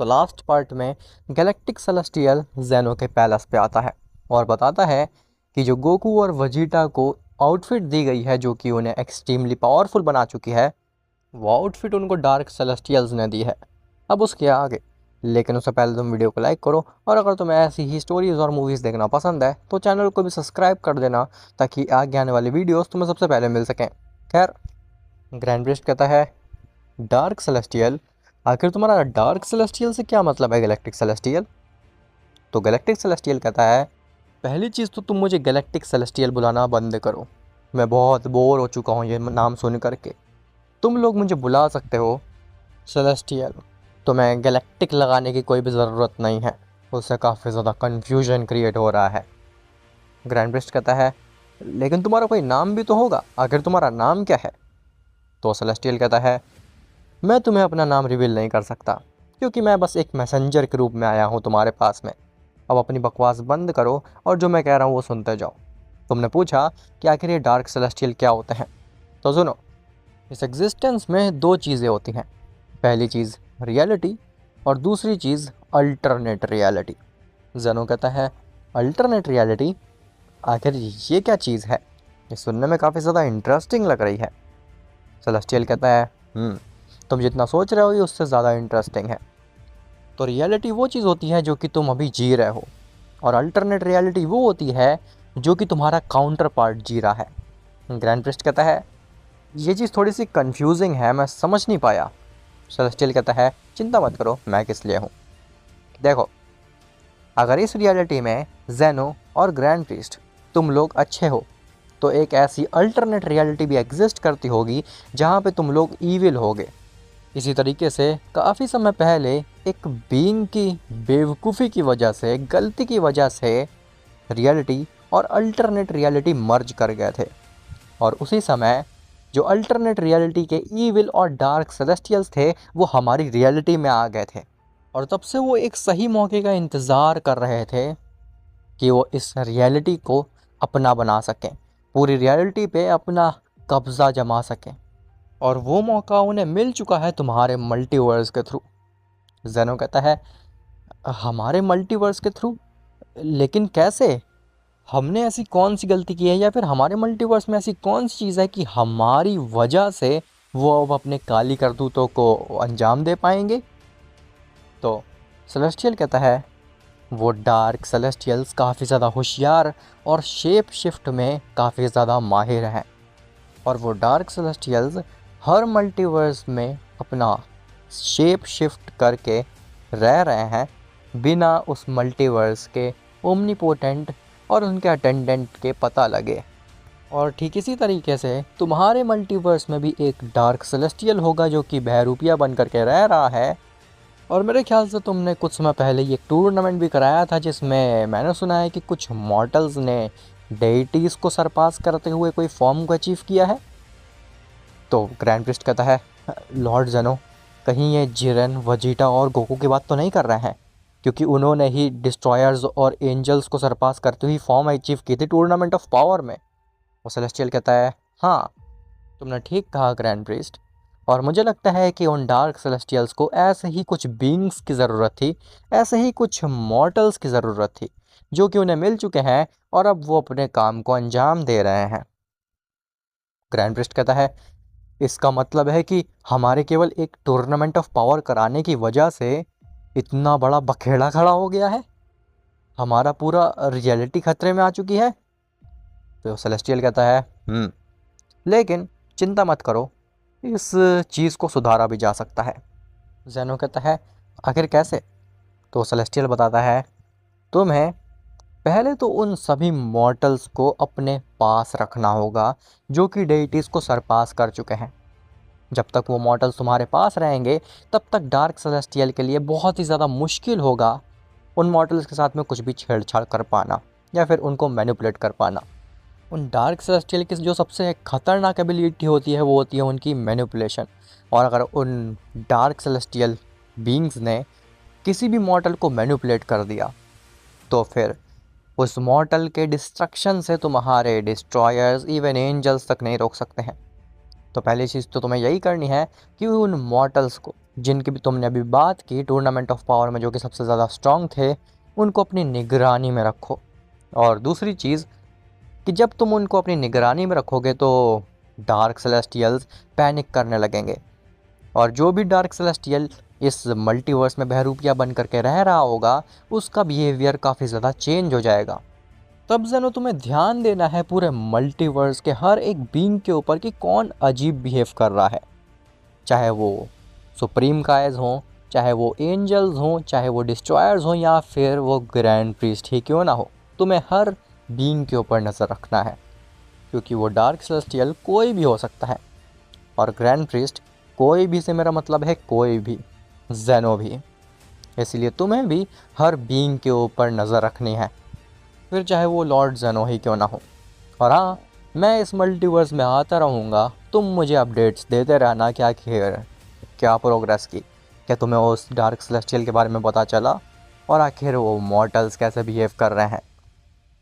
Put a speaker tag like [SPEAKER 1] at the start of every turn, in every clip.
[SPEAKER 1] तो last part में galactic celestial Zeno के पैलेस पे आता है और बताता है कि जो गोकू और वजीटा को आउटफिट दी गई है जो कि उन्हें एक्सट्रीमली पावरफुल बना चुकी है, वो आउटफिट उनको डार्क सेलेस्टियल्स ने दी है। अब उसके आगे, लेकिन उससे पहले तुम वीडियो को लाइक करो, और अगर तुम्हें ऐसी ही स्टोरीज़ और मूवीज़ देखना पसंद है तो चैनल को भी सब्सक्राइब कर देना ताकि आगे आने वाली वीडियोस तुम्हें सबसे पहले मिल सकें। खैर, ग्रैंड ब्रिस्ट कहता है, डार्क सेलेस्टियल, आखिर तुम्हारा डार्क सेलेस्टियल से क्या मतलब है गैलेक्टिक सेलेस्टियल? तो गैलेक्टिक सेलेस्टियल कहता है, पहली चीज़ तो तुम मुझे गैलेक्टिक सेलेस्टियल बुलाना बंद करो। मैं बहुत बोर हो चुका हूँ ये नाम सुन करके। तुम लोग मुझे बुला सकते हो सेलेस्टियल, तो मैं गैलेक्टिक लगाने की कोई भी ज़रूरत नहीं है, उससे काफ़ी ज़्यादा कन्फ्यूजन क्रिएट हो रहा है। ग्रैंड ब्रिस्ट कहता है, लेकिन तुम्हारा कोई नाम भी तो होगा, आखिर तुम्हारा नाम क्या है? तो सेलेस्टियल कहता है, मैं तुम्हें अपना नाम रिवील नहीं कर सकता क्योंकि मैं बस एक मैसेंजर के रूप में आया हूँ तुम्हारे पास में। अब अपनी बकवास बंद करो और जो मैं कह रहा हूँ वो सुनते जाओ। तुमने पूछा कि आखिर ये डार्क सेलेस्टियल क्या होते हैं, तो सुनो। इस एग्जिस्टेंस में दो चीज़ें होती हैं, पहली चीज़ रियलिटी और दूसरी चीज़ अल्टरनेट रियलिटी। ज़ेनो कहता है, अल्टरनेट रियलिटी, आखिर ये क्या चीज़ है? ये सुनने में काफ़ी ज़्यादा इंटरेस्टिंग लग रही है। सेलेस्टियल कहता है, तुम जितना सोच रहे हो ये उससे ज़्यादा इंटरेस्टिंग है। तो रियलिटी वो चीज़ होती है जो कि तुम अभी जी रहे हो, और अल्टरनेट रियलिटी वो होती है जो कि तुम्हारा काउंटर पार्ट जी रहा है। ग्रैंड प्रिस्ट कहता है, ये चीज़ थोड़ी सी कंफ्यूजिंग है, मैं समझ नहीं पाया। सेलेस्टियल कहता है, चिंता मत करो, मैं किस लिए हूँ। देखो, अगर इस रियलिटी में ज़ेनो और ग्रैंड प्रिस्ट तुम लोग अच्छे हो, तो एक ऐसी अल्टरनेट रियलिटी भी एग्जिस्ट करती होगी जहाँ पे तुम लोग ईविल होगे। इसी तरीके से काफ़ी समय पहले एक बीइंग की बेवकूफ़ी की वजह से, गलती की वजह से रियलिटी और अल्टरनेट रियलिटी मर्ज कर गए थे, और उसी समय जो अल्टरनेट रियलिटी के ईविल और डार्क सेलेस्टियल्स थे वो हमारी रियलिटी में आ गए थे, और तब से वो एक सही मौके का इंतज़ार कर रहे थे कि वो इस रियलिटी को अपना बना सकें, पूरी रियलिटी पे अपना कब्ज़ा जमा सकें, और वो मौका उन्हें मिल चुका है तुम्हारे मल्टीवर्स के थ्रू। ज़ेनो कहता है, हमारे मल्टीवर्स के थ्रू? लेकिन कैसे? हमने ऐसी कौन सी गलती की है, या फिर हमारे मल्टीवर्स में ऐसी कौन सी चीज़ है कि हमारी वजह से वो अब अपने काली करतूतों को अंजाम दे पाएंगे? तो सेलेस्टियल कहता है, वो डार्क सेलेस्टियल्स काफ़ी ज़्यादा होशियार और शेप शिफ्ट में काफ़ी ज़्यादा माहिर हैं, और वो डार्क सेलेस्टियल्स हर मल्टीवर्स में अपना शेप शिफ्ट करके रह रहे हैं बिना उस मल्टीवर्स के ओमनीपोटेंट और उनके अटेंडेंट के पता लगे। और ठीक इसी तरीके से तुम्हारे मल्टीवर्स में भी एक डार्क सेलेस्टियल होगा जो कि बहरूपिया बन करके रह रहा है, और मेरे ख्याल से तुमने कुछ समय पहले ये टूर्नामेंट भी कराया था जिसमें मैंने सुना है कि कुछ मॉर्टल्स ने डेइटीज़ को सरपास करते हुए कोई फॉर्म को अचीव किया है। तो ग्रैंड प्रिस्ट कहता है, लॉर्ड ज़ेनो, कहीं ये जिरेन, वजीटा और गोकू की बात तो नहीं कर रहे हैं, क्योंकि उन्होंने ही डिस्ट्रॉयर्स और एंजल्स को सरपास करते हुए फॉर्म अचीव की थी टूर्नामेंट ऑफ पावर में। और सेलेस्टियल कहता है, हाँ, तुमने ठीक कहा ग्रैंड प्रिस्ट, और मुझे लगता है कि उन डार्क सेलेस्टियल्स को ऐसे ही कुछ बीइंग्स की ज़रूरत थी, ऐसे ही कुछ मॉर्टल्स की ज़रूरत थी जो कि उन्हें मिल चुके हैं, और अब वो अपने काम को अंजाम दे रहे हैं। ग्रैंड प्रिस्ट कहता है, इसका मतलब है कि हमारे केवल एक टूर्नामेंट ऑफ पावर कराने की वजह से इतना बड़ा बखेड़ा खड़ा हो गया है, हमारा पूरा रियलिटी खतरे में आ चुकी है। तो सेलेस्टियल कहता है, लेकिन चिंता मत करो, इस चीज़ को सुधारा भी जा सकता है। ज़ेनो कहता है, आखिर कैसे? तो सेलेस्टियल बताता है, तुम्हें पहले तो उन सभी मॉर्टल्स को अपने पास रखना होगा जो कि डेइटीज़ को सरपास कर चुके हैं। जब तक वो मॉर्टल्स तुम्हारे पास रहेंगे तब तक डार्क सेलेस्टियल के लिए बहुत ही ज़्यादा मुश्किल होगा उन मॉर्टल्स के साथ में कुछ भी छेड़छाड़ कर पाना या फिर उनको मैनिपुलेट कर पाना। उन डार्क सेलेस्टियल की जो सबसे खतरनाक एबिलिटी होती है वो होती है उनकी मैनिपुलेशन, और अगर उन डार्क सेलेस्टियल बीइंग्स ने किसी भी मॉर्टल को मैनिपुलेट कर दिया तो फिर उस मॉर्टल के डिस्ट्रक्शन से तुम्हारे डिस्ट्रॉयर्स, इवन एंजल्स तक नहीं रोक सकते हैं। तो पहली चीज़ तो तुम्हें यही करनी है कि उन मॉर्टल्स को जिनकी भी तुमने अभी बात की टूर्नामेंट ऑफ पावर में जो कि सबसे ज़्यादा स्ट्रांग थे, उनको अपनी निगरानी में रखो। और दूसरी चीज़ कि जब तुम उनको अपनी निगरानी में रखोगे तो डार्क सेलेस्टियल्स पैनिक करने लगेंगे, और जो भी डार्क सेलेस्टियल इस मल्टीवर्स में बहरूपिया बन करके रह रहा होगा उसका बिहेवियर काफ़ी ज़्यादा चेंज हो जाएगा। तब ज़ेनो तुम्हें ध्यान देना है पूरे मल्टीवर्स के हर एक बीइंग के ऊपर कि कौन अजीब बिहेव कर रहा है, चाहे वो सुप्रीम कायज हों, चाहे वो एंजल्स हों, चाहे वो डिस्ट्रॉयर्स हों, या फिर वो ग्रैंड प्रीस्ट ही क्यों ना हो। तुम्हें हर बीइंग के ऊपर नज़र रखना है, क्योंकि वो डार्क सेलेस्टियल कोई भी हो सकता है, और ग्रैंड प्रीस्ट कोई भी से मेरा मतलब है कोई भी, ज़ेनो भी। इसलिए तुम्हें भी हर बीइंग के ऊपर नज़र रखनी है, फिर चाहे वो लॉर्ड ज़ेनो ही क्यों ना हो। और हाँ, मैं इस मल्टीवर्स में आता रहूँगा, तुम मुझे अपडेट्स देते रहना कि आखिर क्या प्रोग्रेस की, क्या तुम्हें उस डार्क सेलेस्टियल के बारे में पता चला, और आखिर वो मॉर्टल्स कैसे बिहेव कर रहे हैं।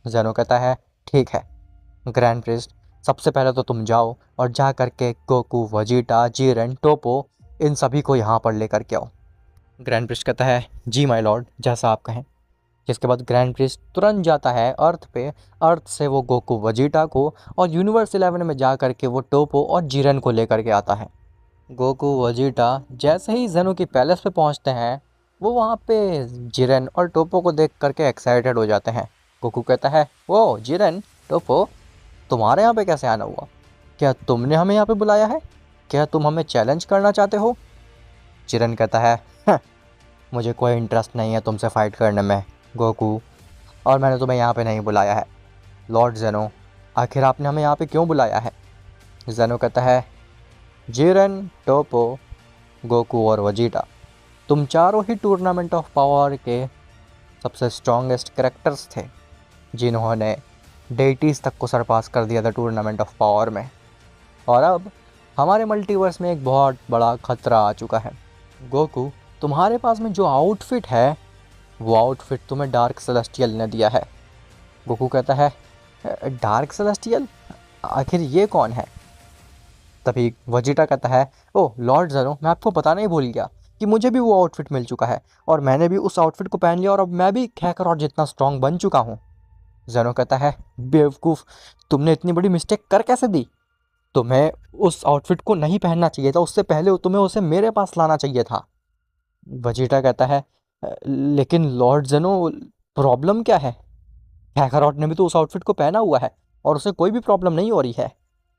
[SPEAKER 1] ज़ेनो कहता है ठीक है ग्रैंड प्रिस्ट, सबसे पहले तो तुम जाओ और जा करके गोकू, वजीटा, जीरन, टोपो, इन सभी को यहाँ पर लेकर के आओ। ग्रैंड प्रिस्ट कहता है जी माय लॉर्ड, जैसा आप कहें। जिसके बाद ग्रैंड प्रिस्ट तुरंत जाता है अर्थ पे, अर्थ से वो गोकू, वजीटा को और यूनिवर्स 11 में जा करके वो टोपो और जीरन को लेकर के आता है। गोकू, वजीटा जैसे ही ज़ेनो की पैलेस पे पहुंचते हैं, वो वहाँ पे जीरन और टोपो को देख करके एक्साइटेड हो जाते हैं। गोकू कहता है ओ जीरन, टोपो, तुम्हारे यहाँ पे कैसे आना हुआ? क्या तुमने हमें यहाँ पे बुलाया है? क्या तुम हमें चैलेंज करना चाहते हो? चिरन कहता है "हाँ, मुझे कोई इंटरेस्ट नहीं है तुमसे फाइट करने में गोकू, और मैंने तुम्हें यहाँ पे नहीं बुलाया है। लॉर्ड ज़ेनो, आखिर आपने हमें यहाँ पे क्यों बुलाया है? ज़ेनो कहता है जिरन, टोपो, गोकू और वजीटा, तुम चारों ही टूर्नामेंट ऑफ पावर के सबसे स्ट्रॉन्गेस्ट कैरेक्टर्स थे, जिन्होंने डेटीज़ तक को सरपास कर दिया था टूर्नामेंट ऑफ पावर में। और अब हमारे मल्टीवर्स में एक बहुत बड़ा खतरा आ चुका है। गोकू, तुम्हारे पास में जो आउटफिट है वो आउटफिट तुम्हें डार्क सेलेस्टियल ने दिया है। गोकू कहता है डार्क सेलेस्टियल, आखिर ये कौन है? तभी वजीटा कहता है ओह लॉर्ड ज़ेनो, मैं आपको बताना ही भूल गया कि मुझे भी वो आउटफिट मिल चुका है, और मैंने भी उस आउटफिट को पहन लिया, और अब मैं भी कैकरॉट जितना स्ट्रॉन्ग बन चुका हूँ। ज़ेनो कहता है बेवकूफ़, तुमने इतनी बड़ी मिस्टेक कर कैसे दी? तुम्हें उस आउटफिट को नहीं पहनना चाहिए था, उससे पहले तुम्हें उसे मेरे पास लाना चाहिए था। वजीटा कहता है लेकिन लॉर्ड ज़ेनो, प्रॉब्लम क्या है? कैकरॉट ने भी तो उस आउटफिट को पहना हुआ है और उसे कोई भी प्रॉब्लम नहीं हो रही है,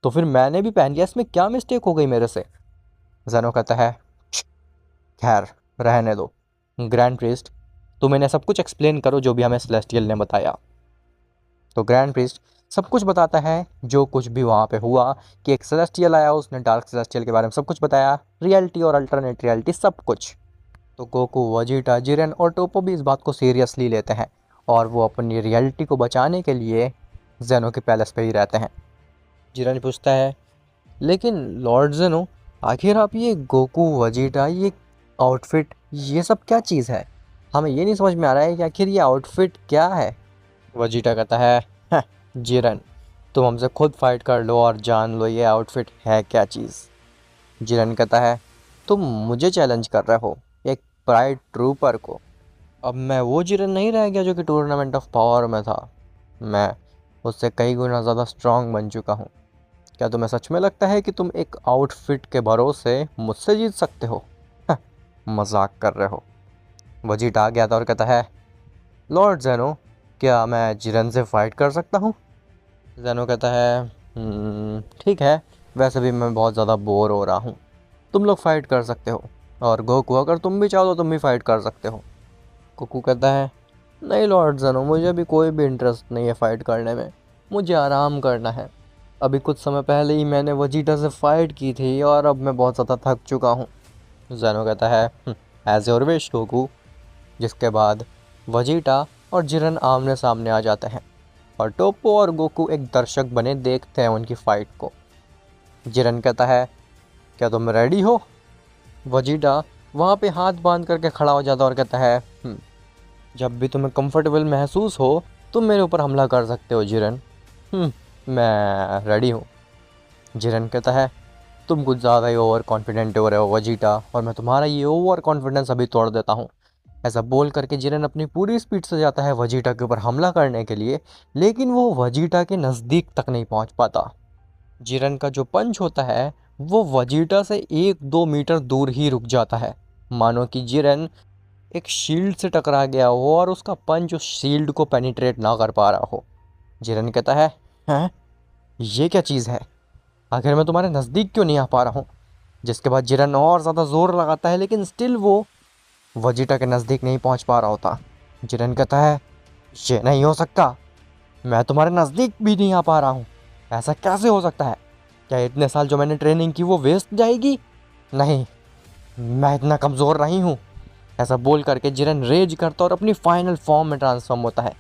[SPEAKER 1] तो फिर मैंने भी पहन लिया, इसमें क्या मिस्टेक हो गई मेरे से? ज़ेनो कहता है खैर रहने दो ग्रैंड प्रीस्ट, तुम इन्हें सब कुछ एक्सप्लेन करो जो भी हमें सेलेस्टियल ने बताया। तो ग्रैंड प्रीस्ट सब कुछ बताता है, जो कुछ भी वहाँ पे हुआ, कि एक सेलेस्टियल आया, उसने डार्क सेलेस्टियल के बारे में सब कुछ बताया, रियलिटी और अल्टरनेट रियलिटी सब कुछ। तो गोकू, वजीटा, जिरेन और टोपो भी इस बात को सीरियसली लेते हैं, और वो अपनी रियलिटी को बचाने के लिए ज़ेनो के पैलेस पे ही रहते हैं। जिरेन पूछता है लेकिन लॉर्ड ज़ेनो, आखिर आप ये गोकू, वजीटा, ये आउटफिट, ये सब क्या चीज़ है? हमें ये नहीं समझ में आ रहा है कि आखिर ये आउटफिट क्या है। वजीटा कहता है "हाँ, जिरन, तुम हमसे खुद फाइट कर लो और जान लो ये आउटफिट है क्या चीज़। जिरन कहता है तुम मुझे चैलेंज कर रहे हो, एक प्राइड ट्रूपर को। अब मैं वो जिरन नहीं रह गया जो कि टूर्नामेंट ऑफ पावर में था, मैं उससे कई गुना ज़्यादा स्ट्रांग बन चुका हूँ। क्या तुम्हें सच में लगता है कि तुम एक आउटफिट के भरोसे मुझसे जीत सकते हो? हाँ, मजाक कर रहे हो। वजीटा आ गया था और कहता है लॉर्ड ज़ेनो, क्या मैं जिरन से फाइट कर सकता हूँ? ज़ेनो कहता है ठीक है, वैसे भी मैं बहुत ज़्यादा बोर हो रहा हूँ, तुम लोग फाइट कर सकते हो, और गोकू अगर तुम भी चाहो तो तुम भी फाइट कर सकते हो। गोकू कहता है नहीं लॉर्ड ज़ेनो, मुझे भी कोई भी इंटरेस्ट नहीं है फाइट करने में, मुझे आराम करना है। अभी कुछ समय पहले ही मैंने वजीटा से फाइट की थी और अब मैं बहुत ज़्यादा थक चुका हूँ। ज़ेनो कहता है एज योर विश गोकू। जिसके बाद वजीटा और जिरन आमने सामने आ जाते हैं, और टोपो और गोकू एक दर्शक बने देखते हैं उनकी फ़ाइट को। जिरन कहता है क्या तुम रेडी हो? वजीटा वहाँ पे हाथ बांध करके खड़ा हो जाता और कहता है जब भी तुम्हें कंफर्टेबल महसूस हो तुम मेरे ऊपर हमला कर सकते हो जिरन। मैं रेडी हूँ। जिरन कहता है तुम कुछ ज़्यादा ही ओवर कॉन्फिडेंट हो रहे हो वजीटा, और मैं तुम्हारा ये ओवर कॉन्फिडेंस अभी तोड़ देता हूँ। ऐसा बोल करके जिरेन अपनी पूरी स्पीड से जाता है वजीटा के ऊपर हमला करने के लिए, लेकिन वो वजीटा के नज़दीक तक नहीं पहुँच पाता। जिरेन का जो पंच होता है वो वजीटा से 1-2 मीटर दूर ही रुक जाता है, मानो कि जिरेन एक शील्ड से टकरा गया हो और उसका पंच उस शील्ड को पेनिट्रेट ना कर पा रहा हो। जिरेन कहता है, हैं, ये क्या चीज़ है, आखिर मैं तुम्हारे नज़दीक क्यों नहीं आ पा रहा हूँ। जिसके बाद जिरेन और ज़्यादा ज़ोर लगाता है, लेकिन स्टिल वो वजीटा के नज़दीक नहीं पहुँच पा रहा होता। जिरेन कहता है, ये नहीं हो सकता, मैं तुम्हारे नज़दीक भी नहीं आ पा रहा हूँ, ऐसा कैसे हो सकता है, क्या इतने साल जो मैंने ट्रेनिंग की वो वेस्ट जाएगी, नहीं, मैं इतना कमज़ोर नहीं हूँ। ऐसा बोल करके जिरेन रेज करता और अपनी फाइनल फॉर्म में ट्रांसफॉर्म होता है।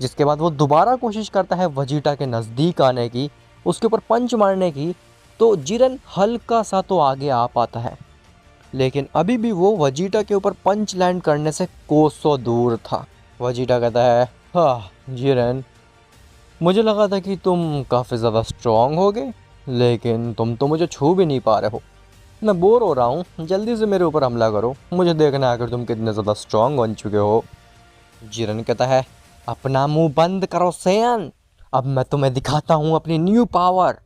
[SPEAKER 1] जिसके बाद वो दोबारा कोशिश करता है वजीटा के नज़दीक आने की, उसके ऊपर पंच मारने की, तो जिरेन हल्का सा तो आगे आ पाता है, लेकिन अभी भी वो वजीटा के ऊपर पंच लैंड करने से कोसों दूर था। वजीटा कहता है, हाँ जिरेन, मुझे लगा था कि तुम काफ़ी ज़्यादा स्ट्रॉन्ग होगे, लेकिन तुम तो मुझे छू भी नहीं पा रहे हो। मैं बोर हो रहा हूँ, जल्दी से मेरे ऊपर हमला करो, मुझे देखना है अगर तुम कितने ज़्यादा स्ट्रॉन्ग बन चुके हो। जिरेन कहता है, अपना मुंह बंद करो सेयन, अब मैं तुम्हें दिखाता हूँ अपनी न्यू पावर।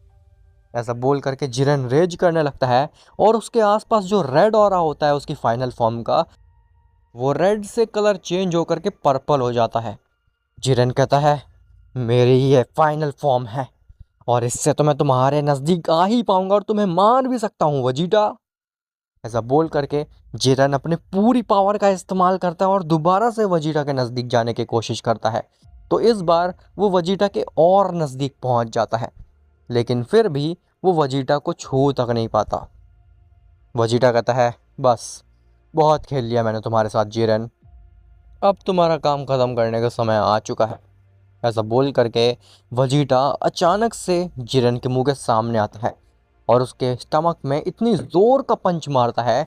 [SPEAKER 1] ऐसा बोल करके जिरेन रेज करने लगता है और उसके आसपास जो रेड ऑरा होता है उसकी फाइनल फॉर्म का, वो रेड से कलर चेंज होकर के पर्पल हो जाता है। जिरेन कहता है, मेरी ये फाइनल फॉर्म है और इससे तो मैं तुम्हारे नज़दीक आ ही पाऊंगा और तुम्हें मार भी सकता हूँ वजीटा। ऐसा बोल करके जिरेन अपने पूरी पावर का इस्तेमाल करता है और दोबारा से वजीटा के नज़दीक जाने की कोशिश करता है। तो इस बार वो वजीटा के और नज़दीक पहुंच जाता है, लेकिन फिर भी वो वजीटा को छू तक नहीं पाता। वजीटा कहता है, बस बहुत खेल लिया मैंने तुम्हारे साथ जिरेन, अब तुम्हारा काम ख़त्म करने का समय आ चुका है। ऐसा बोल करके वजीटा अचानक से जिरेन के मुंह के सामने आता है और उसके स्टमक में इतनी ज़ोर का पंच मारता है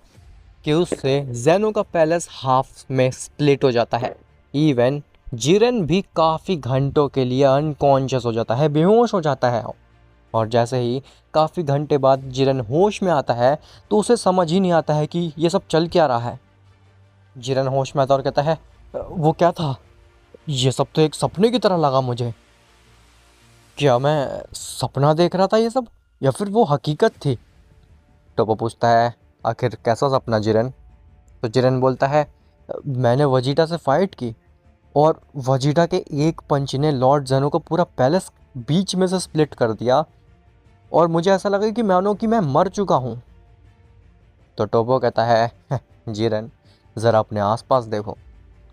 [SPEAKER 1] कि उससे जेनो का पैलेस हाफ में स्प्लिट हो जाता है। इवन जिरेन भी काफ़ी घंटों के लिए अनकॉन्शियस हो जाता है, बेहोश हो जाता है। और जैसे ही काफ़ी घंटे बाद जिरेन होश में आता है तो उसे समझ ही नहीं आता है कि ये सब चल क्या रहा है। जिरेन होश में आता और कहता है, वो क्या था, ये सब तो एक सपने की तरह लगा मुझे, क्या मैं सपना देख रहा था ये सब, या फिर वो हकीकत थी। टोपो पूछता है, आखिर कैसा सपना जिरेन। तो जिरेन बोलता है, मैंने वजीटा से फाइट की और वजीटा के एक पंच ने लॉर्ड जेनो को पूरा पैलेस बीच में से स्प्लिट कर दिया और मुझे ऐसा लगा कि मानो कि मैं मर चुका हूँ। तो टोपो कहता है, जिरेन ज़रा अपने आसपास देखो।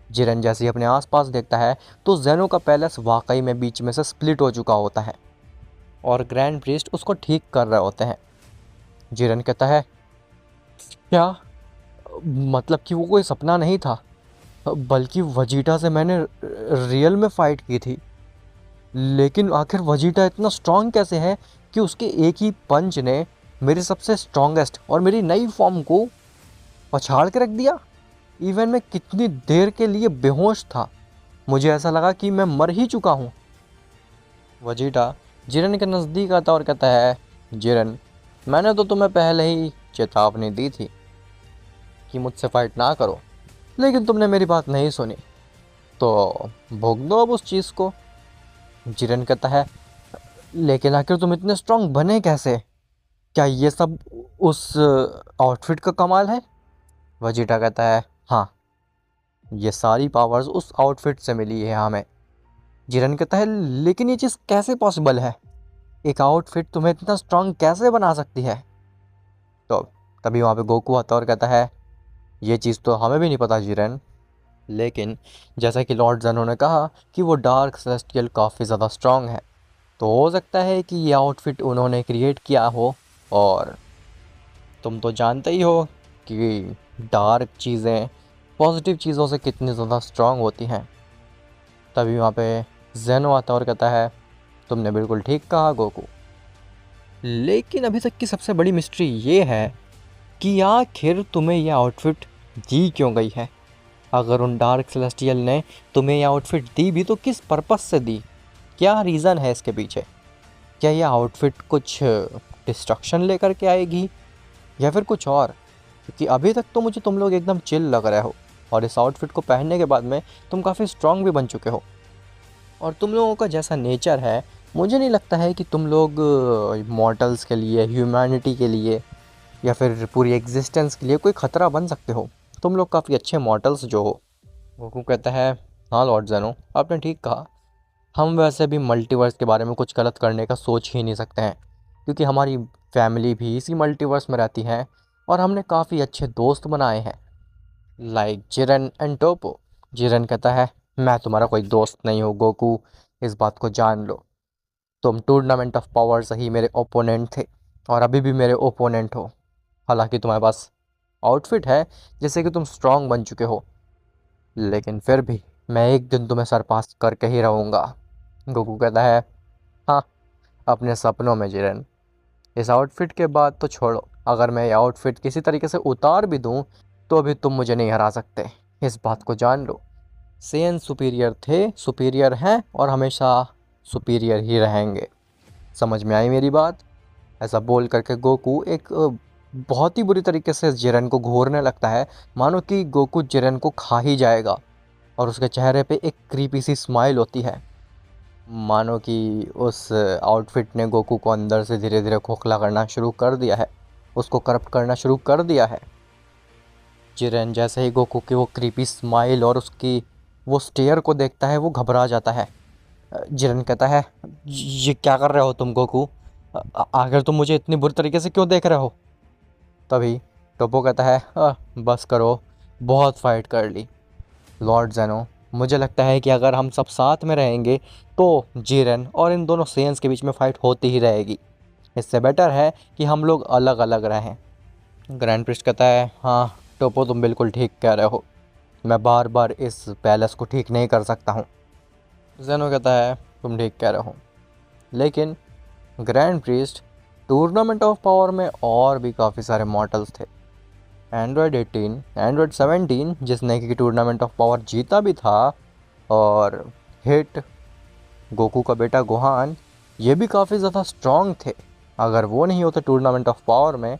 [SPEAKER 1] जिरेन जैसे ही अपने आसपास देखता है तो जेनो का पैलेस वाकई में बीच में से स्प्लिट हो चुका होता है और ग्रैंड प्रीस्ट उसको ठीक कर रहे होते हैं। जिरेन कहता है, क्या, मतलब कि वो कोई सपना नहीं था, बल्कि वजीटा से मैंने रियल में फ़ाइट की थी, लेकिन आखिर वजीटा इतना स्ट्रांग कैसे है कि उसके एक ही पंच ने मेरे सबसे स्ट्रॉन्गेस्ट और मेरी नई फॉर्म को पछाड़ के रख दिया। इवन मैं कितनी देर के लिए बेहोश था, मुझे ऐसा लगा कि मैं मर ही चुका हूँ। वजीटा जिरेन के नज़दीक आता और कहता है, जिरेन मैंने तो तुम्हें पहले ही चेतावनी दी थी कि मुझसे फाइट ना करो, लेकिन तुमने मेरी बात नहीं सुनी, तो भोग दो अब उस चीज़ को। जिरेन कहता है, लेकिन आखिर तुम इतने स्ट्रांग बने कैसे, क्या ये सब उस आउटफिट का कमाल है। वजीटा कहता है, हाँ, ये सारी पावर्स उस आउटफिट से मिली है हमें। जिरेन कहता है, लेकिन ये चीज़ कैसे पॉसिबल है, एक आउटफिट तुम्हें इतना स्ट्रांग कैसे बना सकती है। तो तभी वहाँ पे गोकू आता और कहता है, ये चीज़ तो हमें भी नहीं पता जिरेन, लेकिन जैसा कि लॉर्ड जेनो ने कहा कि वो डार्क सेलेस्टियल काफ़ी ज़्यादा स्ट्रांग है, तो हो सकता है कि ये आउटफिट उन्होंने क्रिएट किया हो। और तुम तो जानते ही हो कि डार्क चीज़ें पॉजिटिव चीज़ों से कितनी ज़्यादा स्ट्रांग होती हैं। तभी वहाँ पे जेनो आता और कहता है, तुमने बिल्कुल ठीक कहा गोकू, लेकिन अभी तक की सबसे बड़ी मिस्ट्री ये है कि आखिर तुम्हें यह आउटफिट दी क्यों गई है। अगर उन डार्क सेलेस्टियल ने तुम्हें यह आउटफिट दी भी तो किस पर्पस से दी, क्या रीज़न है इसके पीछे। क्या यह आउटफिट कुछ डिस्ट्रक्शन लेकर के आएगी या फिर कुछ और, क्योंकि अभी तक तो मुझे तुम लोग एकदम चिल लग रहे हो और इस आउटफिट को पहनने के बाद में तुम काफ़ी स्ट्रांग भी बन चुके हो। और तुम लोगों का जैसा नेचर है, मुझे नहीं लगता है कि तुम लोग मॉर्टल्स के लिए, ह्यूमैनिटी के लिए या फिर पूरी एग्जिस्टेंस के लिए कोई ख़तरा बन सकते हो। तुम लोग काफ़ी अच्छे मॉर्टल्स जो हो। गोकू कहता है, हाँ लॉर्ड ज़ेनो, आपने ठीक कहा। हम वैसे भी मल्टीवर्स के बारे में कुछ गलत करने का सोच ही नहीं सकते हैं, क्योंकि हमारी फैमिली भी इसी मल्टीवर्स में रहती है और हमने काफ़ी अच्छे दोस्त बनाए हैं, लाइक जिरन एंड टोपो। जिरन कहता है, मैं तुम्हारा कोई दोस्त नहीं हूँ गोकू, इस बात को जान लो। तुम टूर्नामेंट ऑफ पावर से ही मेरे ओपोनेंट थे और अभी भी मेरे ओपोनेंट हो। हालांकि तुम्हारे पास आउटफिट है जिससे कि तुम स्ट्रांग बन चुके हो, लेकिन फिर भी मैं एक दिन तुम्हें सरपास करके ही रहूँगा। गोकू कहता है, हाँ, अपने सपनों में जिरन। इस आउटफिट के बाद तो छोड़ो, अगर मैं ये आउटफिट किसी तरीके से उतार भी दूँ तो भी तुम मुझे नहीं हरा सकते, इस बात को जान लो। सेन सुपीरियर थे, सुपीरियर हैं और हमेशा सुपीरियर ही रहेंगे। समझ में आई मेरी बात? ऐसा बोल करके गोकू एक बहुत ही बुरी तरीके से जिरन को घूरने लगता है, मानो कि गोकू जिरन को खा ही जाएगा। और उसके चेहरे पे एक क्रीपी सी स्माइल होती है, मानो कि उस आउटफिट ने गोकू को अंदर से धीरे धीरे खोखला करना शुरू कर दिया है, उसको करप्ट करना शुरू कर दिया है। जिरेन जैसे ही गोकू की वो क्रीपी स्माइल और उसकी वो स्टेयर को देखता है, वो घबरा जाता है। जिरेन कहता है, ये क्या कर रहे हो तुम गोकू? आखिर तुम मुझे इतनी बुरी तरीके से क्यों देख रहे हो? तभी टोपो कहता है, बस करो, बहुत फाइट कर ली। लॉर्ड ज़ेनो, मुझे लगता है कि अगर हम सब साथ में रहेंगे तो जिरेन और इन दोनों सेंस के बीच में फ़ाइट होती ही रहेगी। इससे बेटर है कि हम लोग अलग अलग रहें। ग्रैंड प्रिस्ट कहता है, हाँ टोपो, तुम बिल्कुल ठीक कह रहे हो, मैं बार बार इस पैलेस को ठीक नहीं कर सकता हूँ। ज़ेनो कहता है, तुम ठीक कह रहे हो, लेकिन grand priest, tournament of power में और भी काफ़ी सारे मॉडल्स थे। एंड्रॉयड 18, एंड्रॉयड 17 जिसने कि टूर्नामेंट ऑफ पावर जीता भी था, और हिट, गोकू का बेटा गोहान, ये भी काफ़ी ज़्यादा स्ट्रॉन्ग थे। अगर वो नहीं होते टूर्नामेंट ऑफ पावर में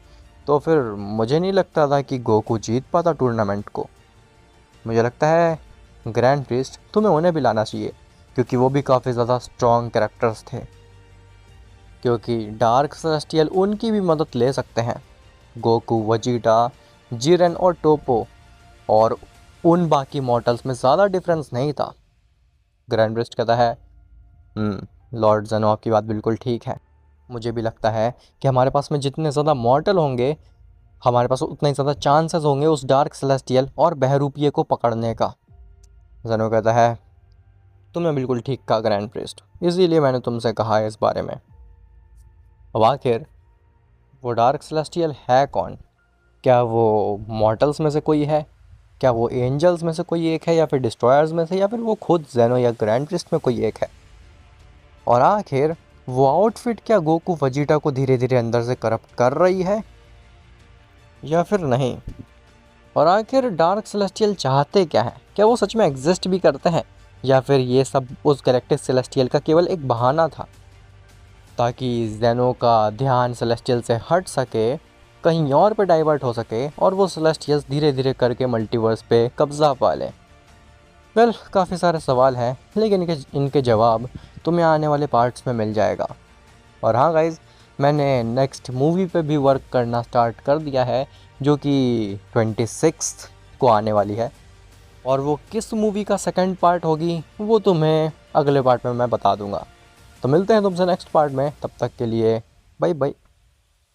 [SPEAKER 1] तो फिर मुझे नहीं लगता था कि गोकू जीत पाता टूर्नामेंट को। मुझे लगता है ग्रैंड प्रिस्ट, तुम्हें उन्हें भी लाना चाहिए, क्योंकि वो भी काफ़ी ज़्यादा स्ट्रॉन्ग कैरेक्टर्स थे, क्योंकि डार्क सेलेस्टियल उनकी भी मदद ले सकते हैं। गोकू, वजीटा, जिरेन और टोपो और उन बाकी मॉडल्स में ज़्यादा डिफरेंस नहीं था। ग्रैंड प्रिस्ट कहता है, लॉर्ड ज़ेनो, आपकी बात बिल्कुल ठीक है। मुझे भी लगता है कि हमारे पास में जितने ज़्यादा मॉर्टल होंगे, हमारे पास उतना ही ज़्यादा चांसेस होंगे उस डार्क सेलेस्टियल और बहरूपिये को पकड़ने का। ज़ेनो कहता है, तुमने बिल्कुल ठीक कहा ग्रैंड प्रिस्ट, इसीलिए मैंने तुमसे कहा है इस बारे में। अब आखिर वो डार्क सेलेस्टियल है कौन? क्या वो मॉर्टल्स में से कोई है? क्या वो एंजल्स में से कोई एक है, या फिर डिस्ट्रॉयर्स में से, या फिर वो खुद ज़ेनो या ग्रैंड प्रिस्ट में कोई एक है? और आखिर वो आउटफिट क्या गोकू वजीटा को धीरे धीरे अंदर से करप्ट कर रही है या फिर नहीं? और आखिर डार्क सेलेस्टियल चाहते क्या है? क्या वो सच में एग्जिस्ट भी करते हैं, या फिर ये सब उस गैलेक्टिक सेलेस्टियल का केवल एक बहाना था, ताकि ज़ेनो का ध्यान सेलेस्टियल से हट सके, कहीं और पे डाइवर्ट हो सके और वो सेलेस्टियल्स धीरे धीरे करके मल्टीवर्स पे कब्जा पा लें? काफ़ी सारे सवाल हैं, लेकिन इनके जवाब तुम्हें आने वाले पार्ट्स में मिल जाएगा। और हाँ गाइज़, मैंने नेक्स्ट मूवी पे भी वर्क करना स्टार्ट कर दिया है, जो कि 26 को आने वाली है। और वो किस मूवी का सेकंड पार्ट होगी वो तुम्हें अगले पार्ट में मैं बता दूंगा। तो मिलते हैं तुमसे नेक्स्ट पार्ट में, तब तक के लिए बाय बाय।